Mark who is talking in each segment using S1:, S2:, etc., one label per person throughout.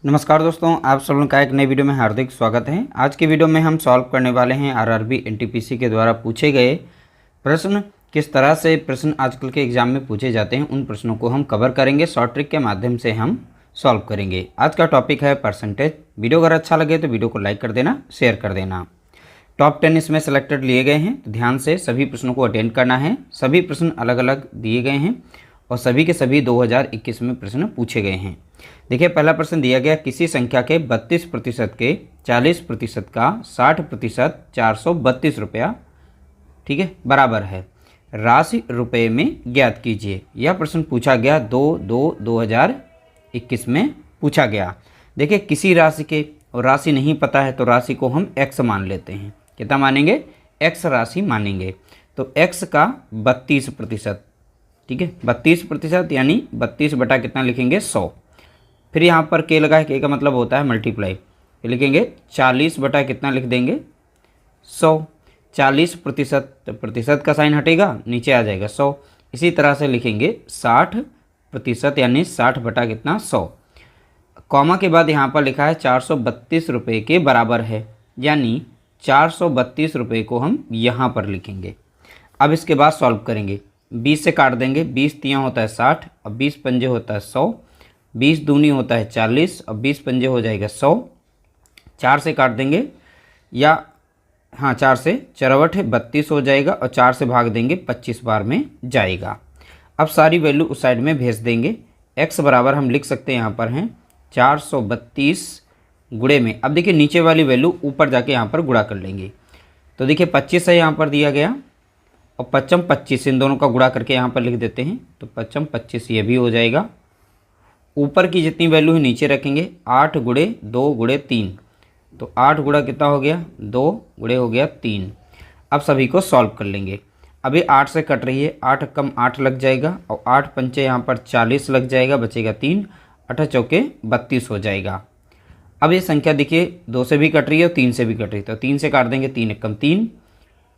S1: नमस्कार दोस्तों, आप सब लोगों का एक नई वीडियो में हार्दिक स्वागत है। आज की वीडियो में हम सॉल्व करने वाले हैं आरआरबी एनटीपीसी के द्वारा पूछे गए प्रश्न। किस तरह से प्रश्न आजकल के एग्जाम में पूछे जाते हैं उन प्रश्नों को हम कवर करेंगे। शॉर्ट ट्रिक के माध्यम से हम सॉल्व करेंगे। आज का टॉपिक है परसेंटेज। वीडियो अगर अच्छा लगे तो वीडियो को लाइक कर देना, शेयर कर देना। टॉप 10 इसमें सेलेक्टेड लिए गए हैं, तो ध्यान से सभी प्रश्नों को अटेंड करना है। सभी प्रश्न अलग अलग दिए गए हैं और सभी के सभी 2021 में प्रश्न पूछे गए हैं। देखिए, पहला प्रश्न दिया गया, किसी संख्या के 32% के 40% का 60% 432 रुपया, ठीक है, बराबर है। राशि रुपये में ज्ञात कीजिए। यह प्रश्न पूछा गया 2/2/2021 में पूछा गया। देखिए, किसी राशि के और राशि नहीं पता है तो राशि को हम x मान लेते हैं। कितना मानेंगे? x राशि मानेंगे। तो x का 32%, ठीक है, 32% यानी 32 बटा कितना लिखेंगे? 100। फिर यहाँ पर के लगा है, के का मतलब होता है मल्टीप्लाई, फिर लिखेंगे 40 बटा कितना लिख देंगे? 100। 40% तो प्रतिशत का साइन हटेगा, नीचे आ जाएगा 100। इसी तरह से लिखेंगे 60% यानी 60 बटा कितना? 100। कॉमा के बाद यहाँ पर लिखा है 432 रुपये के बराबर है, यानी 432 रुपये को हम यहाँ पर लिखेंगे। अब इसके बाद सॉल्व करेंगे। 20 से काट देंगे। 20 तियाँ होता है 60 और 20 पंजे होता है 100। 20 दूनी होता है 40 और 20 पंजे हो जाएगा 100। 4 से काट देंगे, या हाँ 4 से 4 है 32 हो जाएगा और 4 से भाग देंगे 25 बार में जाएगा। अब सारी वैल्यू उस साइड में भेज देंगे। x बराबर हम लिख सकते हैं, यहाँ पर हैं 432 गुणे में। अब देखिए, नीचे वाली वैल्यू ऊपर जाके यहाँ पर गुणा कर लेंगे। तो देखिए 25 है यहाँ पर दिया गया और 55 25, इन दोनों का गुणा करके यहाँ पर लिख देते हैं। तो 55 25 ये भी हो जाएगा। ऊपर की जितनी वैल्यू है नीचे रखेंगे। 8 गुणे 2 गुणे 3, तो 8 गुणा कितना हो गया? 2 गुणे हो गया 3। अब सभी को सॉल्व कर लेंगे। अभी 8 से कट रही है, 8 कम 8 लग जाएगा और 8 पंचे यहाँ पर 40 लग जाएगा, बचेगा 3। 8 चौके 32 हो जाएगा। अब ये संख्या देखिए 2 से भी कट रही है और 3 से भी कट रही है, तो 3 से काट देंगे। 3 कम 3,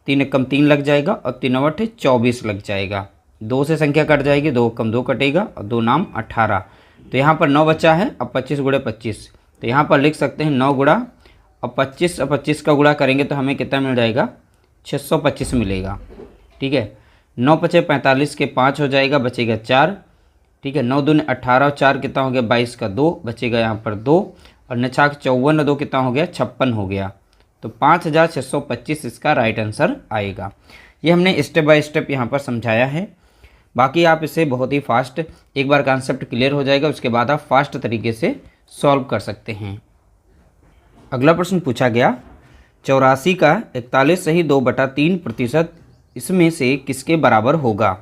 S1: 3 कम 3 लग जाएगा और 3 8 24 लग जाएगा। 2 से संख्या कट जाएगी, 2 कम 2 कटेगा और 2 नाम 18। तो यहाँ पर 9 बचा है। अब 25 गुणे 25, तो यहाँ पर लिख सकते हैं 9 गुणा और 25 और 25 का गुणा करेंगे तो हमें कितना मिल जाएगा? 625 मिलेगा, ठीक है। 9 पचे 45 के 5 हो जाएगा, बचेगा 4, ठीक है। 9 दूने 18 और 4 कितना हो गया? 22 का 2, बचेगा यहाँ पर 2 और 9 छाक 54 और 2 कितना हो गया? 56 हो गया। तो 5625 इसका राइट आंसर आएगा। ये हमने स्टेप बाय स्टेप यहाँ पर समझाया है। बाकी आप इसे बहुत ही फास्ट, एक बार कॉन्सेप्ट क्लियर हो जाएगा उसके बाद आप फास्ट तरीके से सॉल्व कर सकते हैं। अगला प्रश्न पूछा गया, 84 का 41 सही 2/3% इसमें से किसके बराबर होगा?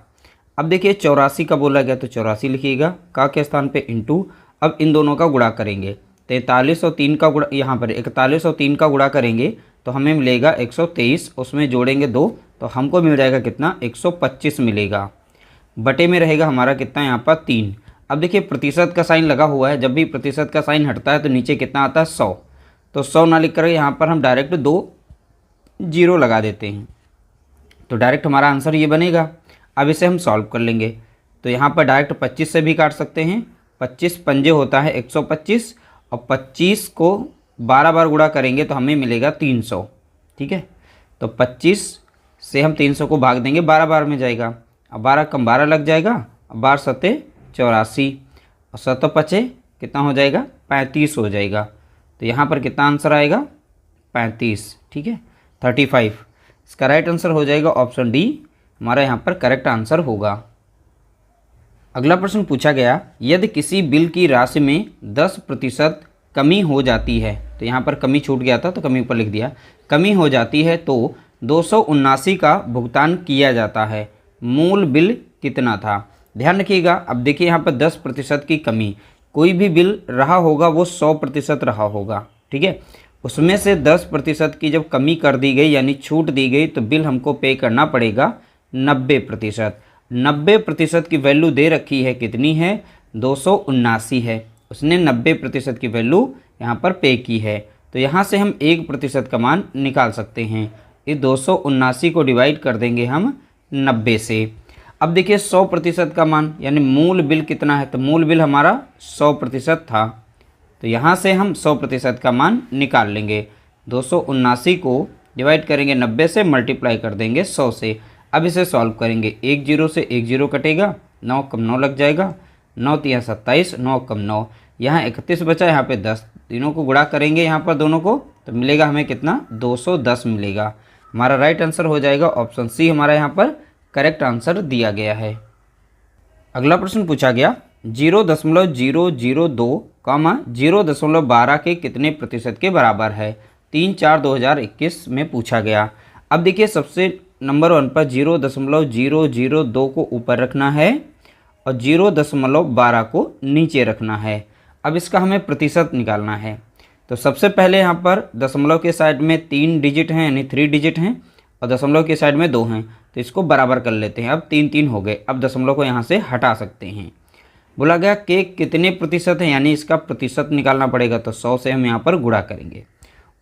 S1: अब देखिए 84 का बोला गया तो 84 लिखिएगा, का के स्थान पे इंटू। अब इन दोनों का गुणा करेंगे। 43 और 3 का गुणा, यहाँ पर 41 और 3 का गुणा करेंगे तो हमें मिलेगा 123, उसमें जोड़ेंगे 2 तो हमको मिल जाएगा कितना? 125 मिलेगा। बटे में रहेगा हमारा कितना यहाँ पर? 3। अब देखिए प्रतिशत का साइन लगा हुआ है, जब भी प्रतिशत का साइन हटता है तो नीचे कितना आता है? 100। तो 100 ना लिख कर यहाँ पर हम डायरेक्ट 2 0 लगा देते हैं, तो डायरेक्ट हमारा आंसर ये बनेगा। अब इसे हम सॉल्व कर लेंगे। तो यहाँ पर डायरेक्ट 25 से भी काट सकते हैं। 25 पंजे होता है 125 और 25 को 12 बार गुणा करेंगे तो हमें मिलेगा 300, ठीक है। तो 25 से हम 300 को भाग देंगे, 12 बार में जाएगा। अब 12 कम 12 लग जाएगा, अब 12 सत्ते 84 और 7 पचे कितना हो जाएगा? 35 हो जाएगा। तो यहाँ पर कितना आंसर आएगा? 35, ठीक है, 35। इसका राइट आंसर हो जाएगा ऑप्शन डी, हमारा यहाँ पर करेक्ट आंसर होगा। अगला प्रश्न पूछा गया, यदि किसी बिल की राशि में 10% कमी हो जाती है, तो यहाँ पर कमी छूट गया था तो कमी ऊपर लिख दिया, कमी हो जाती है तो 279 का भुगतान किया जाता है, मूल बिल कितना था? ध्यान रखिएगा। अब देखिए यहाँ पर 10% की कमी, कोई भी बिल रहा होगा वो 100% रहा होगा, ठीक है। उसमें से 10% की जब कमी कर दी गई यानी छूट दी गई तो बिल हमको पे करना पड़ेगा 90%। 90% की वैल्यू दे रखी है, कितनी है? 279 है। उसने 90% की वैल्यू यहाँ पर पे की है, तो यहाँ से हम 1% का मान निकाल सकते हैं। ये 279 को डिवाइड कर देंगे हम 90 से। अब देखिए 100% का मान यानी मूल बिल कितना है? तो मूल बिल हमारा 100% था, तो यहाँ से हम 100% का मान निकाल लेंगे। 279 को डिवाइड करेंगे 90 से, मल्टीप्लाई कर देंगे 100 से। अब इसे सॉल्व करेंगे, 1 0 से 1 0 कटेगा, 9 कम 9 लग जाएगा, 9 3 27, 9 कम 9, यहाँ 31 बचा, यहाँ पे 10, तीनों को गुणा करेंगे यहाँ पर दोनों को, तो मिलेगा हमें कितना, 210 मिलेगा। हमारा राइट आंसर हो जाएगा ऑप्शन सी, हमारा यहाँ पर करेक्ट आंसर दिया गया है। अगला प्रश्न पूछा गया 0.002, 0.12 के कितने प्रतिशत के बराबर है। 3/4/2021 में पूछा गया। अब देखिए सबसे नंबर 1 पर 0.002 को ऊपर रखना है और 0.12 को नीचे रखना है। अब इसका हमें प्रतिशत निकालना है। तो सबसे पहले यहाँ पर दशमलव के साइड में 3 डिजिट हैं, यानी 3 डिजिट हैं, और दशमलव के साइड में 2 हैं, तो इसको बराबर कर लेते हैं। अब 3 3 हो गए। अब दशमलव को यहाँ से हटा सकते हैं। बोला गया कि कितने प्रतिशत है, यानी इसका प्रतिशत निकालना पड़ेगा। तो 100 से हम यहाँ पर गुणा करेंगे।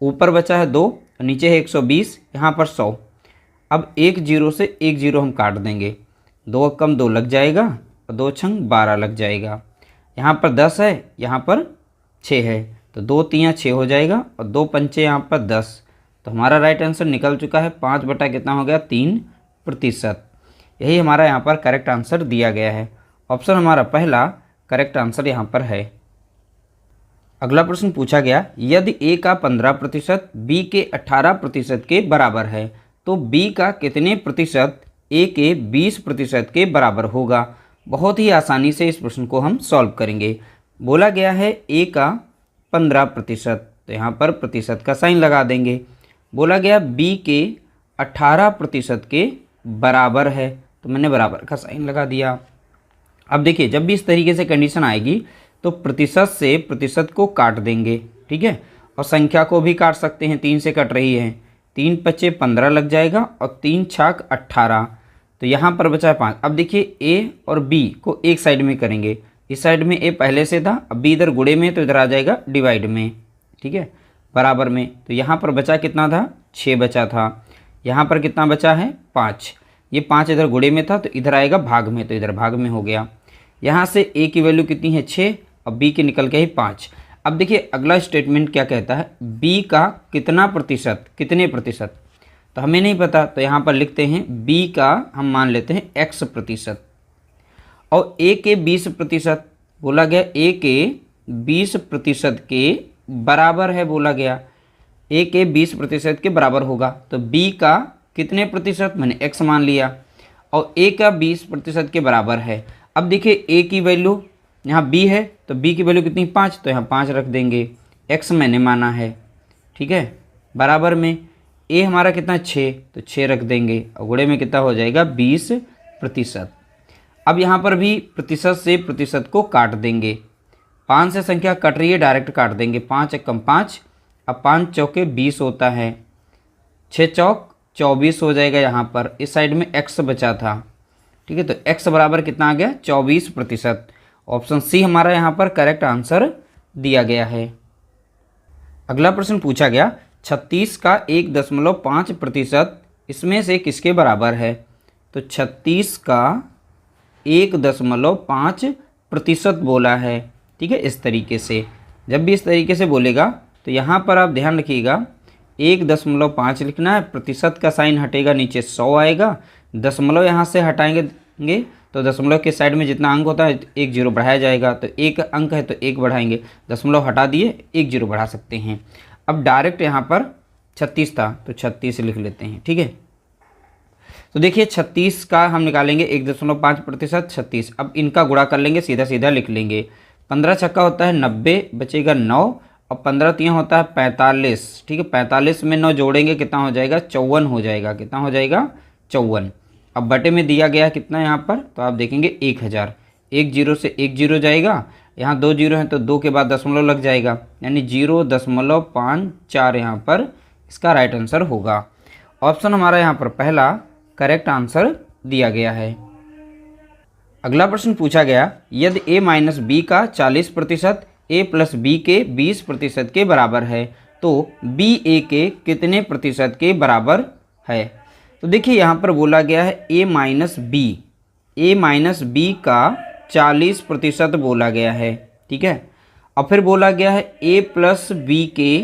S1: ऊपर बचा है 2, नीचे है 120, यहाँ पर 100। अब 1 0 से 1 0 हम काट देंगे, 2 कम 2 लग जाएगा और 2 छंग 12 लग जाएगा। यहाँ पर 10 है, यहाँ पर 6 है, तो 2 3 6 हो जाएगा और 2 पंचे यहाँ पर 10। तो हमारा राइट आंसर निकल चुका है 5 बटा कितना हो गया, 3%। यही हमारा यहाँ पर करेक्ट आंसर दिया गया है। ऑप्शन हमारा पहला करेक्ट आंसर यहाँ पर है। अगला प्रश्न पूछा गया यदि ए का 15% बी के 18% के बराबर है तो बी का कितने प्रतिशत ए के 20% के बराबर होगा। बहुत ही आसानी से इस प्रश्न को हम सॉल्व करेंगे। बोला गया है ए का 15%, तो यहाँ पर प्रतिशत का साइन लगा देंगे। बोला गया बी के 18% के बराबर है, तो मैंने बराबर का साइन लगा दिया। अब देखिए जब भी इस तरीके से कंडीशन आएगी तो प्रतिशत से प्रतिशत को काट देंगे, ठीक है, और संख्या को भी काट सकते हैं। 3 से कट रही है, 3 पच्चे 15 लग जाएगा और 3 छाक 18, तो यहाँ पर बचा है 5। अब देखिए ए और बी को एक साइड में करेंगे। इस साइड में ए पहले से था, अब बी इधर गुणे में, तो इधर आ जाएगा डिवाइड में, ठीक है, बराबर में। तो यहाँ पर बचा कितना था, 6 बचा था। यहाँ पर कितना बचा है, 5। ये 5 इधर गुणे में था, तो इधर आएगा भाग में, तो इधर भाग में हो गया। यहाँ से ए की वैल्यू कितनी है, 6, और बी की निकल के ही 5। अब देखिए अगला स्टेटमेंट क्या कहता है, बी का कितना प्रतिशत, कितने प्रतिशत, तो हमें नहीं पता, तो यहाँ पर लिखते हैं बी का हम मान लेते हैं x%, और ए के 20%। बोला गया ए के 20% के बराबर है, बोला गया ए के 20% के बराबर होगा, तो बी का कितने प्रतिशत, मैंने x मान लिया, और ए का 20% के बराबर है। अब देखिए ए की वैल्यू यहाँ b है, तो b की वैल्यू कितनी, 5, तो यहाँ 5 रख देंगे, x मैंने माना है, ठीक है, बराबर में a हमारा कितना, 6, तो 6 रख देंगे, और गुणे में कितना हो जाएगा, 20%। अब यहाँ पर भी प्रतिशत से प्रतिशत को काट देंगे। 5 से संख्या कट रही है, डायरेक्ट काट देंगे। 5 एकम 5, अब 5 चौके 20 होता है, 6 चौक 24 हो जाएगा। यहाँ पर इस साइड में x बचा था, ठीक है, तो x बराबर कितना आ गया, 24%। ऑप्शन सी हमारा यहाँ पर करेक्ट आंसर दिया गया है। अगला प्रश्न पूछा गया 36 का 1.5% इसमें से किसके बराबर है। तो 36 का 1.5% बोला है, ठीक है। इस तरीके से जब भी इस तरीके से बोलेगा तो यहाँ पर आप ध्यान रखिएगा 1.5 लिखना है, प्रतिशत का साइन हटेगा, नीचे 100 आएगा, दशमलव यहाँ से हटाएंगे तो दशमलव के साइड में जितना अंक होता है 1 0 बढ़ाया जाएगा, तो 1 अंक है तो 1 बढ़ाएंगे, दशमलव हटा दिए 1 0 बढ़ा सकते हैं। अब डायरेक्ट यहाँ पर 36 था तो 36 लिख लेते हैं, ठीक है। तो देखिए 36 का हम निकालेंगे 1.5%, 36। अब इनका गुणा कर लेंगे, सीधा सीधा लिख लेंगे। 15 छक्का होता है 90, बचेगा 9, और 15 3 होता है 45, ठीक है। 45 में 9 जोड़ेंगे कितना हो जाएगा, 54 हो जाएगा। कितना हो जाएगा, 54। अब बटे में दिया गया कितना यहाँ पर, तो आप देखेंगे 1000। 1 0 से 1 0 जाएगा, यहाँ 2 0 हैं तो 2 के बाद दशमलव लग जाएगा, यानी 0.54 यहाँ पर इसका राइट आंसर होगा। ऑप्शन हमारा यहाँ पर पहला करेक्ट आंसर दिया गया है। अगला प्रश्न पूछा गया यदि a माइनस बी का 40% a प्लस बी के 20% के बराबर है तो b a के कितने प्रतिशत के बराबर है। तो देखिए यहाँ पर बोला गया है a माइनस बी का 40% बोला गया है, ठीक है। अब फिर बोला गया है a प्लस बी के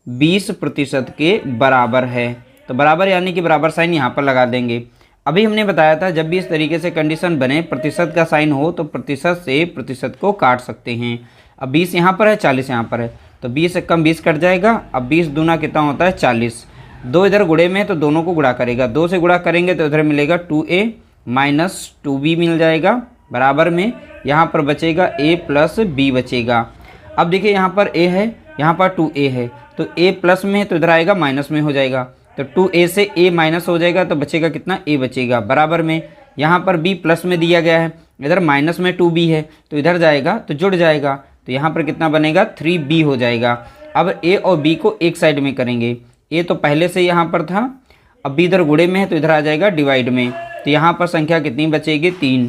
S1: 20% के बराबर है, तो बराबर यानी कि बराबर साइन यहाँ पर लगा देंगे। अभी हमने बताया था जब भी इस तरीके से कंडीशन बने प्रतिशत का साइन हो तो प्रतिशत से प्रतिशत को काट सकते हैं। अब 20 यहाँ पर है, 40 यहाँ पर है, तो 20 से कम 20 कट जाएगा। अब 20 दूना कितना होता है 40, 2 इधर गुणे में है तो दोनों को गुणा करेगा, 2 से गुणा करेंगे तो इधर मिलेगा 2a माइनस 2b मिल जाएगा बराबर में, यहाँ पर बचेगा a प्लस b बचेगा। अब देखिए यहाँ पर a है, यहाँ पर 2a है, तो a प्लस में है तो इधर आएगा माइनस में हो जाएगा, तो 2a से a माइनस हो जाएगा तो बचेगा कितना a बचेगा बराबर में। यहाँ पर b प्लस में दिया गया है, इधर माइनस में 2b है तो इधर जाएगा तो जुड़ जाएगा, तो यहाँ पर कितना बनेगा 3b हो जाएगा। अब a और b को एक साइड में करेंगे, a तो पहले से यहाँ पर था, अब b इधर गुणे में है तो इधर आ जाएगा डिवाइड में, तो यहाँ पर संख्या कितनी बचेगी 3,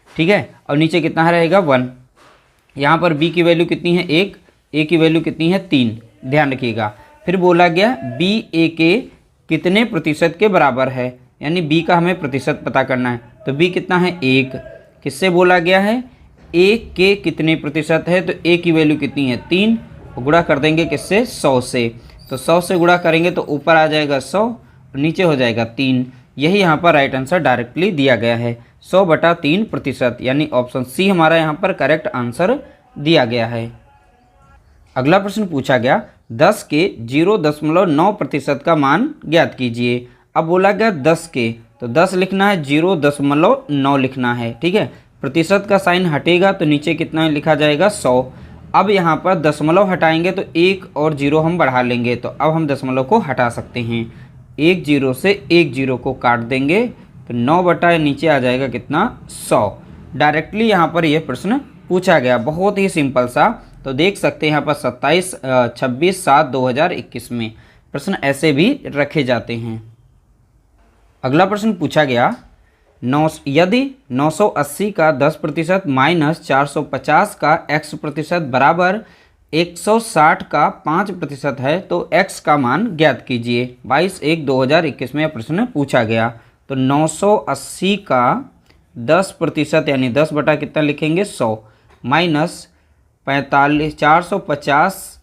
S1: ठीक है। और नीचे कितना रहेगा 1, यहाँ पर b की वैल्यू कितनी है 1, a की वैल्यू कितनी है 3, ध्यान रखिएगा। फिर बोला गया b a के कितने प्रतिशत के बराबर है, यानी b का हमें प्रतिशत पता करना है, तो b कितना है 1, किससे बोला गया है a के कितने प्रतिशत है, तो a की वैल्यू कितनी है 3, गुणा कर देंगे किससे 100 से, तो 100 से गुणा करेंगे तो ऊपर आ जाएगा 100 और नीचे हो जाएगा 3। यही यहाँ पर राइट आंसर डायरेक्टली दिया गया है 100/3%, यानी ऑप्शन सी हमारा यहाँ पर करेक्ट आंसर दिया गया है। अगला प्रश्न पूछा गया 10 के 0.9% का मान ज्ञात कीजिए। अब बोला गया 10 के, तो 10 लिखना है 0.9 लिखना है, ठीक है। प्रतिशत का साइन हटेगा तो नीचे कितना लिखा जाएगा 100। अब यहाँ पर दशमलव हटाएंगे तो 1 और 0 हम बढ़ा लेंगे, तो अब हम दशमलव को हटा सकते हैं, 1 0 से 1 0 को काट देंगे तो 9 बटा नीचे आ जाएगा कितना 100। डायरेक्टली यहाँ पर यह प्रश्न पूछा गया, बहुत ही सिंपल सा। तो देख सकते हैं यहाँ पर 26/7/2021 में प्रश्न ऐसे भी रखे जाते हैं। अगला प्रश्न पूछा गया यदि 980 का 10% माइनस 450 का x% बराबर 160 का 5% है तो x का मान ज्ञात कीजिए। 22/1/2021 में प्रश्न पूछा गया। तो 980 का 10% यानी 10 बटा कितना लिखेंगे 100 माइनस 450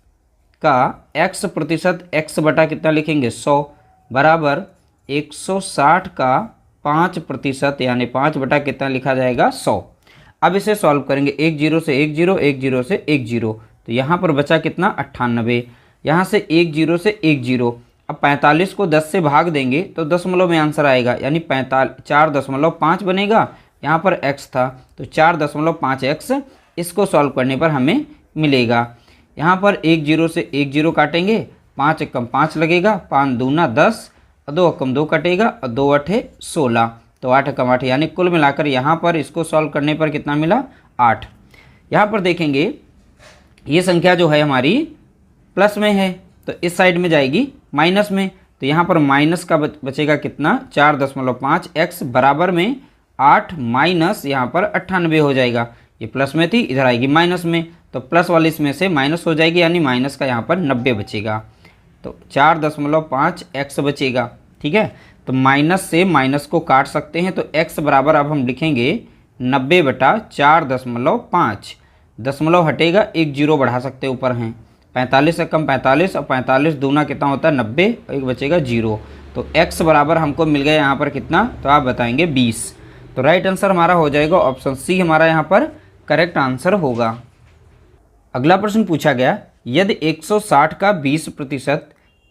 S1: का x% x बटा कितना लिखेंगे 100 बराबर 160 का 5% यानी 5 बटा कितना लिखा जाएगा 100। अब इसे सॉल्व करेंगे, 1 0 से 1 0, 1 0 से 1 0, तो यहाँ पर बचा कितना 98, यहाँ से 1 0 से 1 0। अब 45 को 10 से भाग देंगे तो दशमलव में आंसर आएगा, यानी 4.5 बनेगा। यहाँ पर x था तो 4.5x, इसको सॉल्व करने पर हमें मिलेगा। यहाँ पर 1 0 से 1 0 काटेंगे, 5 एकम 5 लगेगा, 5 दूना 10, 2 एकम 2 कटेगा और 2 8 16, तो 8 एकम 8 यानी कुल मिलाकर यहाँ पर इसको सॉल्व करने पर कितना मिला 8। यहाँ पर देखेंगे ये संख्या जो है हमारी प्लस में है तो इस साइड में जाएगी माइनस में, तो यहाँ पर माइनस का बचेगा कितना 4.5x बराबर में 8 माइनस यहाँ पर 98 हो जाएगा। ये प्लस में थी, इधर आएगी माइनस में, तो प्लस वाली इसमें से माइनस हो जाएगी, यानी माइनस का यहाँ पर 90 बचेगा, तो 4.5x बचेगा, ठीक है। तो माइनस से माइनस को काट सकते हैं, तो x बराबर अब हम लिखेंगे 90/4.5, दशमलव हटेगा 1 0 बढ़ा सकते ऊपर हैं, 45 से कम 45 और 45 दूना कितना होता है 90, एक बचेगा 0, तो x बराबर हमको मिल गया यहाँ पर कितना, तो आप बताएंगे 20। तो राइट आंसर हमारा हो जाएगा ऑप्शन सी हमारा यहाँ पर करेक्ट आंसर होगा। अगला प्रश्न पूछा गया यदि 160 का 20%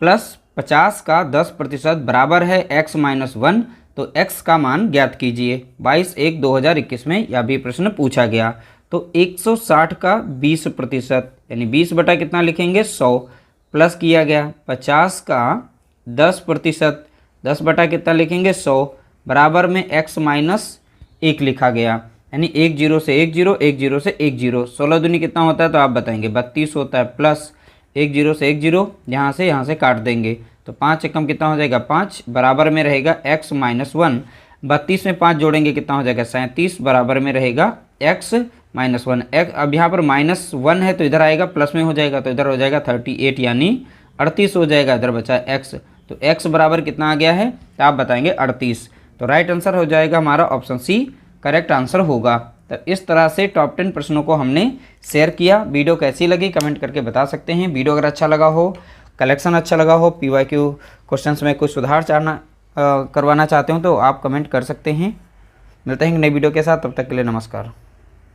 S1: प्लस 50 का 10% बराबर है x - 1 तो x का मान ज्ञात कीजिए। 22/1/2021 में यह भी प्रश्न पूछा गया। तो 160 का 20% यानी 20 बटा कितना लिखेंगे 100 प्लस किया गया 50 का 10%, 10 बटा कितना लिखेंगे 100 बराबर में x - 1 लिखा गया, यानी 1 0 से 1 0, 1 0 से 1 0, 16 दूनी कितना होता है तो आप बताएंगे 32 होता है, प्लस 1 0 से 1 0, यहाँ से काट देंगे तो 5 एकम कितना हो जाएगा 5 बराबर में रहेगा x - 1, 32 में 5 जोड़ेंगे कितना हो जाएगा 37 बराबर में रहेगा x - 1। अब यहाँ पर -1 है तो इधर आएगा प्लस में हो जाएगा, तो इधर हो जाएगा 38 यानी 38 हो जाएगा, इधर बचा x, तो x बराबर कितना आ गया है तो आप बताएंगे 38। तो राइट आंसर हो जाएगा हमारा ऑप्शन सी करेक्ट आंसर होगा। तो इस तरह से टॉप 10 प्रश्नों को हमने शेयर किया। वीडियो कैसी लगी कमेंट करके बता सकते हैं। वीडियो अगर अच्छा लगा हो, कलेक्शन अच्छा लगा हो, PYQ क्वेश्चंस में कुछ सुधार करवाना चाहते हो तो आप कमेंट कर सकते हैं। मिलते हैं नई वीडियो के साथ, तब तक के लिए नमस्कार।